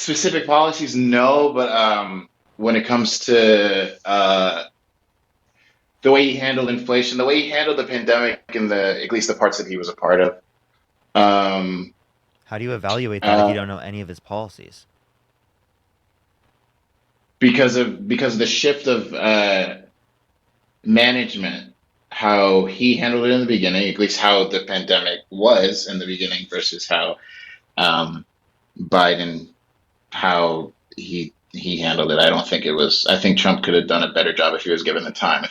Specific policies, no, but when it comes to the way he handled inflation, the way he handled the pandemic, and the at least the parts that he was a part of, um, How do you evaluate that if you uh, don't know any of his policies? because of the shift of management, how he handled it in the beginning, at least how the pandemic was in the beginning versus how um, Biden, how he handled it. I don't think it was. I think Trump could have done a better job if he was given the time,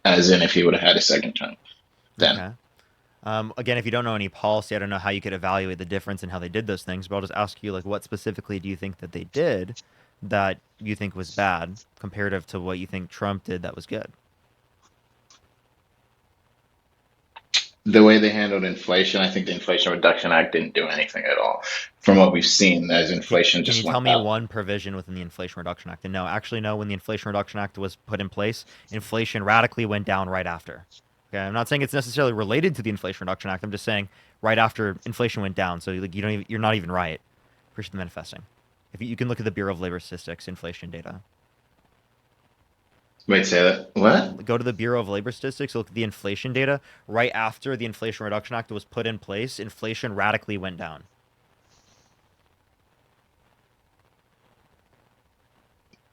as in if he would have had a second term. Then Okay. Again, if you don't know any policy, I don't know how you could evaluate the difference in how they did those things. But I'll just ask you, like, what specifically do you think that they did that you think was bad, comparative to what you think Trump did that was good? the way they handled inflation, I think the Inflation Reduction Act didn't do anything at all. From what we've seen, as inflation Can you just tell went me up. one provision within the Inflation Reduction Act? And no, actually, no. When the Inflation Reduction Act was put in place, inflation radically went down right after. Okay, I'm not saying it's necessarily related to the Inflation Reduction Act. I'm just saying right after inflation went down. So like you don't even, you're not even right. Appreciate the manifesting. If you can look at the Bureau of Labor Statistics inflation data, Wait, say that. What? go to the Bureau of Labor Statistics, look at the inflation data. Right after the Inflation Reduction Act was put in place, inflation radically went down.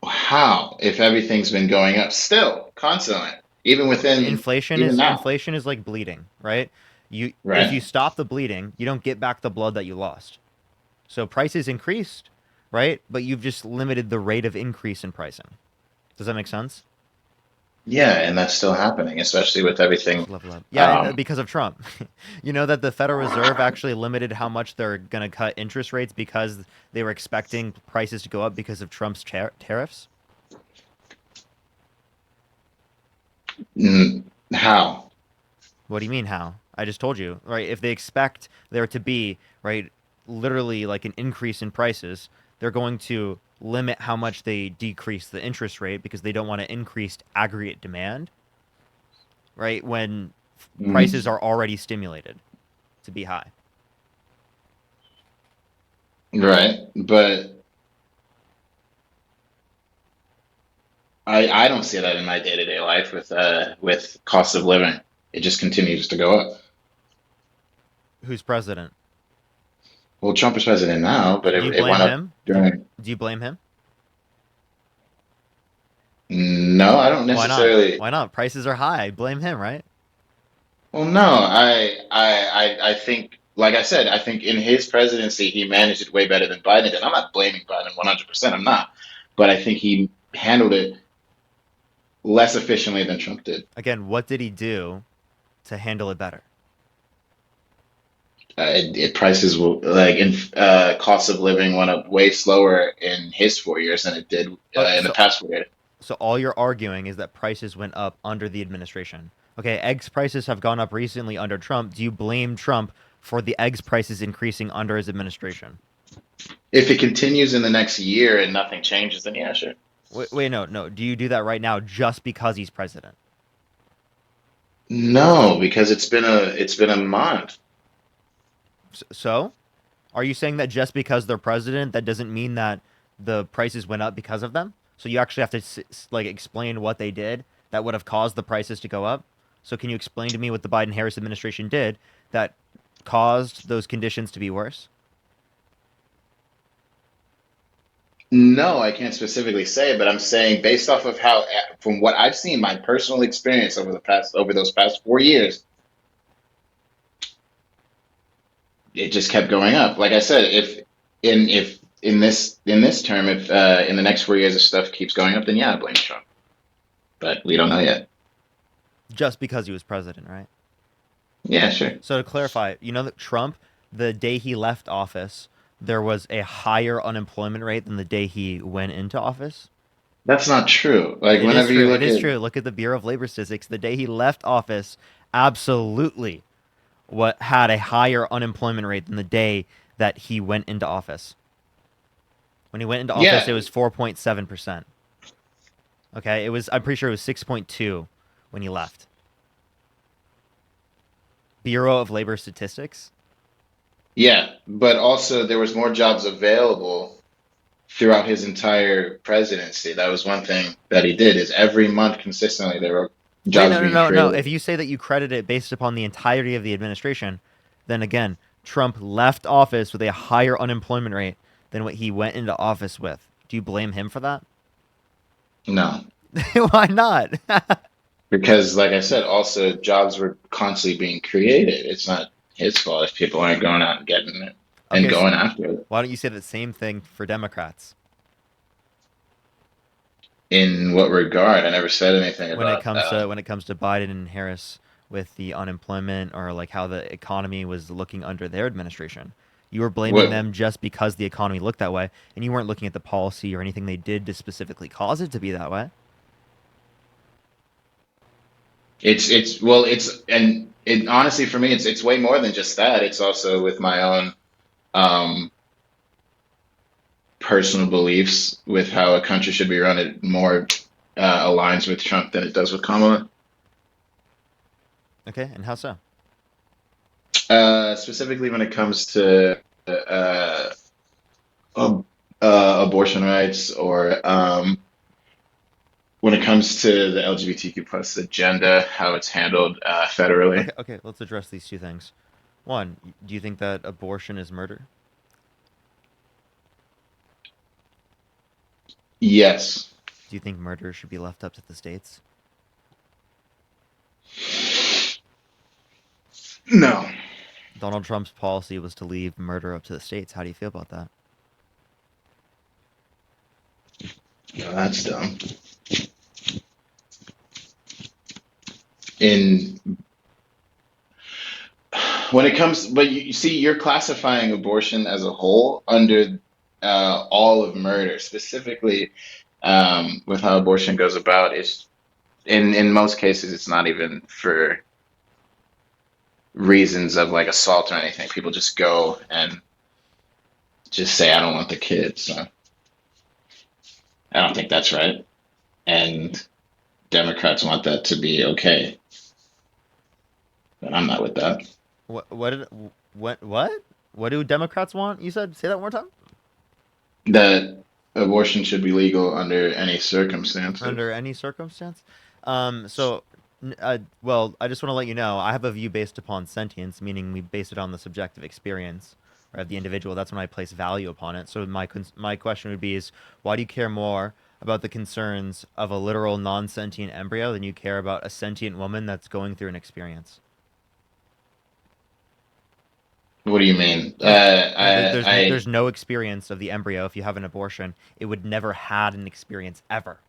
How? If everything's been going up still, constantly, even within, Inflation even is now, inflation is like bleeding, right? You if you right? stop the bleeding, you don't get back the blood that you lost. So prices increased, right? But you've just limited the rate of increase in pricing. Does that make sense? Yeah, and that's still happening, especially with everything. Level up. Yeah, and Um, because of Trump. You know that the Federal Reserve actually limited how much they're going to cut interest rates because they were expecting prices to go up because of Trump's tariffs? how? What do you mean how? I just told you, right? If they expect there to be, right, literally like an increase in prices, they're going to limit how much they decrease the interest rate because they don't want to increase aggregate demand, right? When prices Mm, are already stimulated to be high. right, but I don't see that in my day-to-day life with cost of living. It just continues to go up. Who's president? Well, Trump is president now, but Do you it blame went up him? during. Do you blame him? No, I don't Why not? necessarily. Why not? Prices are high. Blame him, right? Well, no, I think, like I said, I think in his presidency he managed it way better than Biden did. I'm not blaming Biden 100%. I'm not, but I think he handled it less efficiently than Trump did. Again, what did he do to handle it better? Prices will like in cost of living went up way slower in his 4 years than it did in the So past 4 years. So all you're arguing is that prices went up under the administration. Okay, eggs prices have gone up recently under Trump. Do you blame Trump for the eggs prices increasing under his administration? If it continues in the next year and nothing changes, then yeah, sure. Wait, no, no. Do you do that right now just because he's president? No, because it's been a month. So, are you saying that just because they're president, that doesn't mean that the prices went up because of them? So you actually have to like explain what they did that would have caused the prices to go up. So can you explain to me what the Biden Harris administration did that caused those conditions to be worse? No, I can't specifically say, but I'm saying based off of how, from what I've seen, my personal experience over those past 4 years, it just kept going up. Like I said, if in this term, if in the next 4 years if stuff keeps going up, then yeah, I blame Trump. But we don't know yet. Just because he was president, right? Yeah, sure. So to clarify, you know that Trump, the day he left office, there was a higher unemployment rate than the day he went into office. That's not true. Like It is whenever true. you It look is at, true. Look at the Bureau of Labor Statistics. The day he left office, absolutely what had a higher unemployment rate than the day that he went into office. When he went into office, it yeah, was 4.7%. Okay, it was. I'm pretty sure it was 6.2 when he left. Bureau of Labor Statistics. yeah, but also there was more jobs available throughout his entire presidency. That was one thing that he did, is every month consistently there were Wait, jobs no, no, being no, no. created. If you say that you credit it based upon the entirety of the administration, then again, Trump left office with a higher unemployment rate than what he went into office with. Do you blame him for that? No, Why not? because like I said, also jobs were constantly being created. It's not his fault if people aren't going out and getting it and Okay, so going after it. why don't you say the same thing for Democrats In what regard? I never said anything when it about comes to Biden and Harris with the unemployment or like how the economy was looking under their administration? You were blaming what them just because the economy looked that way, and you weren't looking at the policy or anything they did to specifically cause it to be that way. it's well it's and it honestly for me it's way more than just that. It's also with my own um personal beliefs with how a country should be run. It more aligns with Trump than it does with Kamala. Okay, and how so? Specifically when it comes to uh, ab- abortion rights, or when it comes to the LGBTQ plus agenda, how it's handled federally. Okay, okay, let's address these two things. One, do you think that abortion is murder? Yes. Do you think murder should be left up to the states? No. Donald Trump's policy was to leave murder up to the states. How do you feel about that? No, that's dumb. In when it comes, but you see, you're classifying abortion as a whole under all of murder, specifically with how abortion goes about. It's in most cases, it's not even for reasons of like assault or anything. People just go and just say, "I don't want the kid." So I don't think that's right, and Democrats want that to be okay, but I'm not with that. What did what? What do Democrats want? You said say that one more time. That abortion should be legal under any circumstances. Under any circumstance. So, well, I just want to let you know I have a view based upon sentience, meaning we base it on the subjective experience right, of the individual. That's when I place value upon it. So my question would be is why do you care more about the concerns of a literal non-sentient embryo than you care about a sentient woman that's going through an experience? What do you mean? Like, there's I no experience of the embryo if you have an abortion. It would never had an experience ever.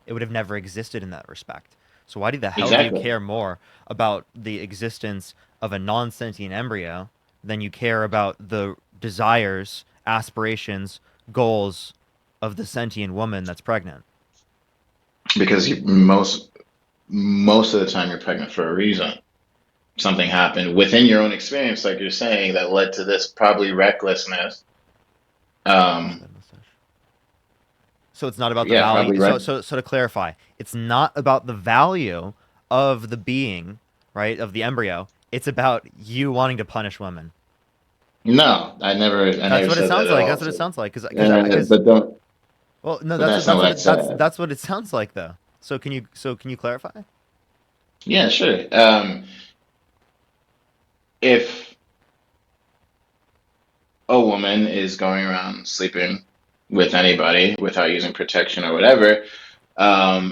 It would have never existed in that respect. So why the hell do you exactly care more about the existence of a non-sentient embryo than you care about the desires, aspirations, goals of the sentient woman that's pregnant? because most of the time you're pregnant for a reason. Something happened within your own experience, like you're saying, that led to this probably recklessness. What's Um, that mustache? So it's not about the yeah, value. probably right. So to clarify, it's not about the value of the being, right, of the embryo. It's about you wanting to punish women. No, I That's never what it said that sounds at like. all. That's what it So, sounds like. Because but don't. well, no, But that's not what I said. that's what it sounds like though. So can you clarify? Yeah, sure. If a woman is going around sleeping with anybody without using protection or whatever,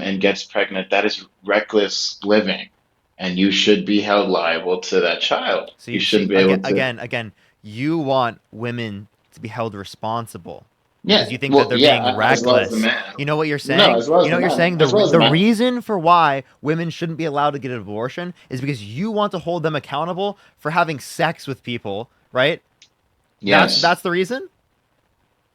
and gets pregnant, that is reckless living, and you should be held liable to that child. So You you see shouldn't be again, able to. you want women to be held responsible because Yeah, you think that well, they're being yeah, as well as the reckless. man. You know what you're No, saying? as well You as know the what you're man, saying? as well as the The man. reason for why women shouldn't be allowed to get an abortion is because you want to hold them accountable for having sex with people, right? Yes, That's the reason?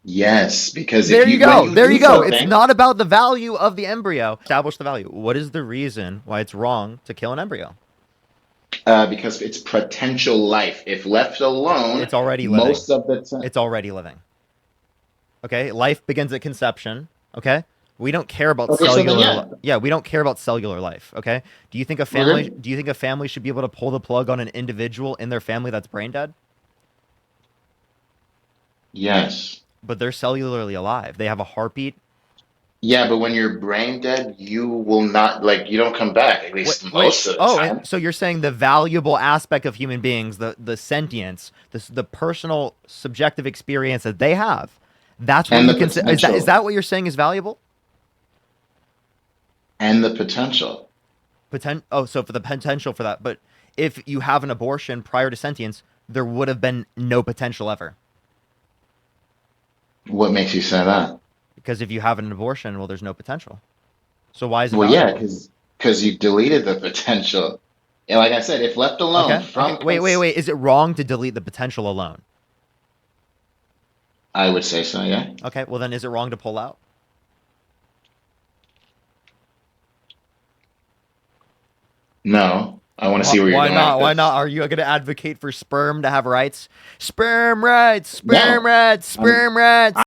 yes, because if There you you when go. you There do you go. It's something, not about the value of the embryo. Establish the value. What is the reason why it's wrong to kill an embryo? because it's potential life. If left alone, It's already living. most of the time. It's already living. Okay, life begins at conception. Okay, we don't care about Okay, so then yeah, Yeah, we don't care about cellular life. Okay, we're good. do you think a family should be able to pull the plug on an individual in their family that's brain dead? Yes. but they're cellularly alive. They have a heartbeat. Yeah, but when you're brain dead, you will not like you don't come back, at Wait, least wait. most of the Oh, and time. so you're saying the valuable aspect of human beings, the sentience, the personal subjective experience that they have, that's what And you the consider. Is that potential. what you're saying is valuable? And the potential. Oh, so for the potential for that, but if you have an abortion prior to sentience, there would have been no potential ever. What makes you say that? Because if you have an abortion, well, there's no potential. So why is it Well, yeah, valuable? because you deleted the potential. And like I said, if left alone Okay, okay. from Wait. Is it wrong to delete the potential alone? I would say so, yeah. Okay, well then is it wrong to pull out? No, I want to see where you're Why going with not? Why not? this. Are you going to advocate for sperm to have rights? Sperm rights, sperm No, rights, I'm sperm rights.